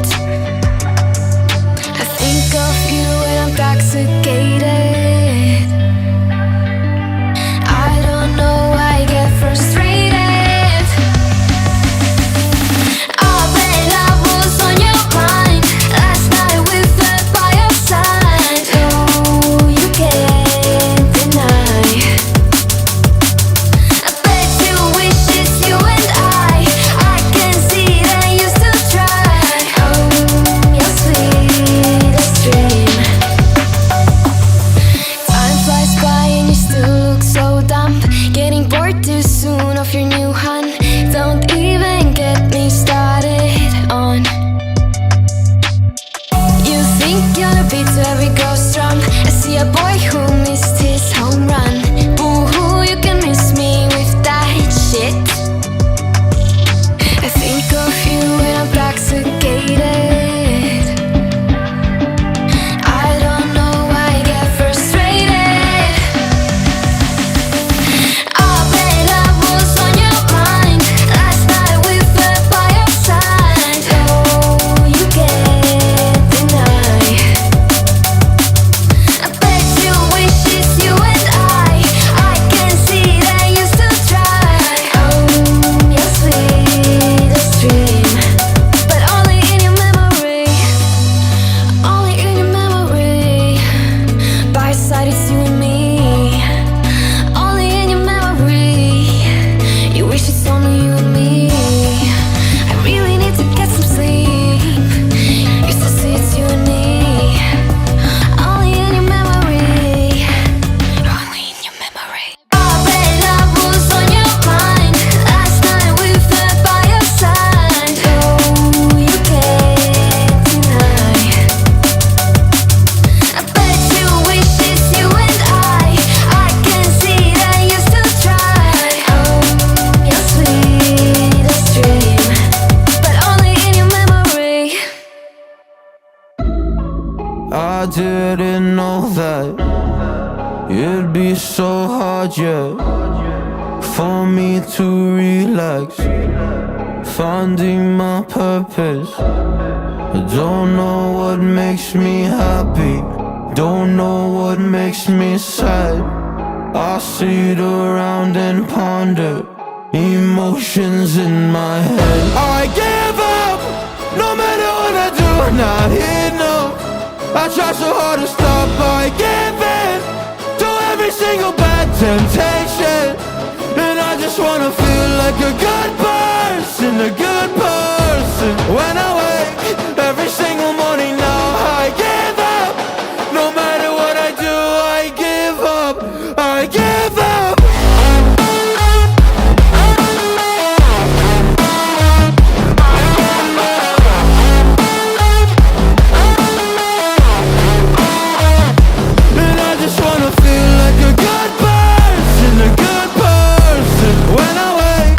shit. I think of you when I'm intoxicated. I don't know why I get frustrated. Oh, babe, I was on your mind last night with the by your side. Oh, you can't deny. I bet you wish it's you and I can see that you still try. Oh, your sweetest dream. Time flies by and you still look so dumb. Getting bored too soon of your new hun. Don't even get me started on. You think you're the beat to every girl's drum. I see a boy who missed his home run. Boo-hoo, you can miss me with that shit. I think of you when I'm intoxicated. I don't know why I get frustrated. Oh, babe, I was on your mind last night with the by your side. Oh, you can't deny. I bet you wish it's you and I can see that you still try. Oh, your sweetest dream. But only in your memory. Only in your memory. By your side it's you and me. Only in your memory. You wish it's only you and me. I really need to get some sleep. Used to say it's you and me. Only in your memory. Only in your memory. Oh, babe, I was on your mind last night with the by your side. Oh, you can't deny. I bet you wish it's you and I can see that you still try. Oh, your sweetest dream. But only in your memory. I didn't know that it'd be so hard, yeah, for me to relax, finding my purpose. I don't know what makes me happy, don't know what makes me sad. I sit around and ponder emotions in my head. I give up, no matter what I do, not enough. I try so hard to stop, I give in to every single bad temptation. And I just wanna feel like a good person, a good person. When I wake every single morning now, I give up. No matter what I do, I give up, I give up. And I just wanna feel like a good person, a good person. When I wake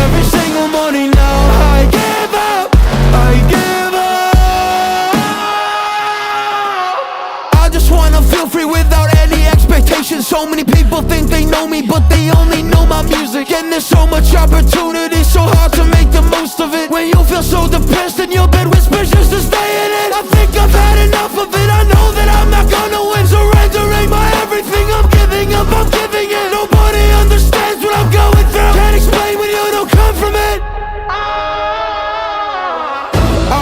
every single morning now, I give up, I give up. I just wanna feel free without any expectations. So many people think they know me, but they only know my music. And there's so much opportunity, so hard to make the most of it. When you feel so depressed and your bed whispers just to stay in it. I think I've had enough of it, I know that I'm not gonna win. Surrendering my everything, I'm giving up, I'm giving in. Nobody understands what I'm going through. Can't explain when you don't come from it.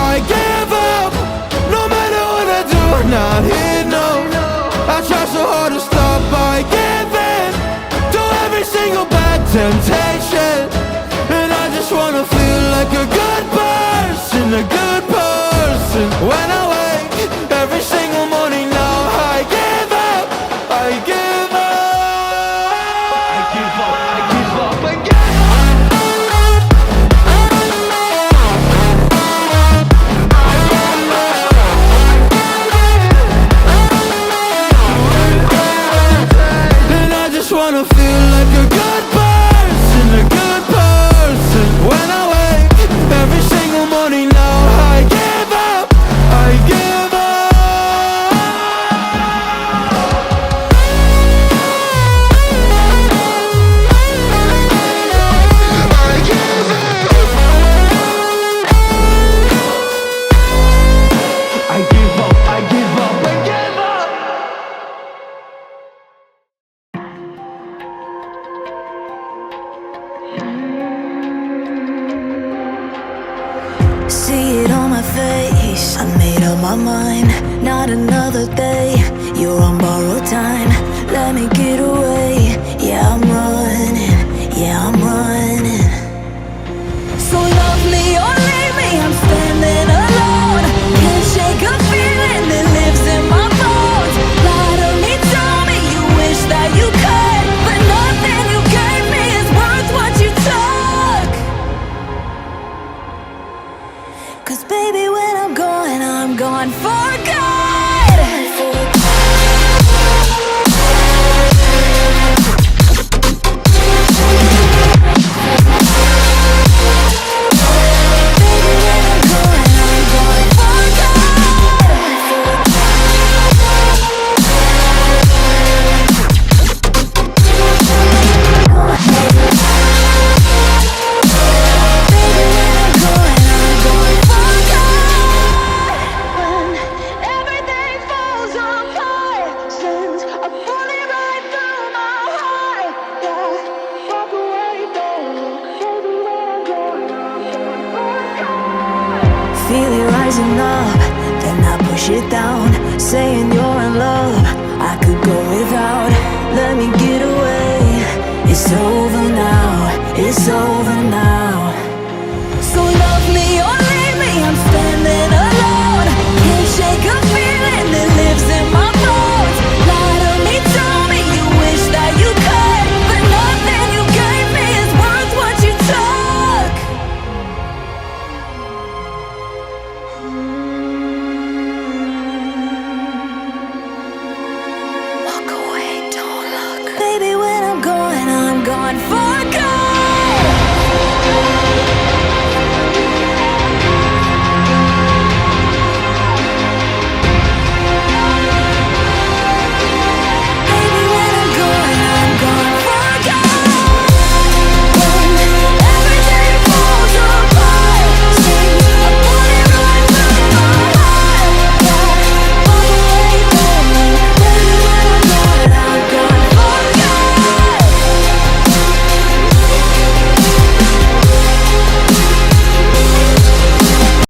I give up, no matter what I do, not enough. I try so hard to stop, I give in to every single bad temptation. And I just wanna feel like a good person, a good person. When I wake every single morning now, I give up, I give up. I give up, I give up, I give up. And I just wanna feel like a good person, it on my face. I made up my mind, not another day. You're on borrowed time, let me get away. Yeah, I'm running, yeah, I'm running. So love me or leave me, I'm standing alone. Can't shake a feeling that lives in my bones. Lie to me, tell me you wish that you could, but nothing you gave me is worth what you took. 'Cause baby, when I'm gone for good. Feel it rising up, then I push it down, saying you're in love, I could go without. Let me get away. It's over now, it's over now.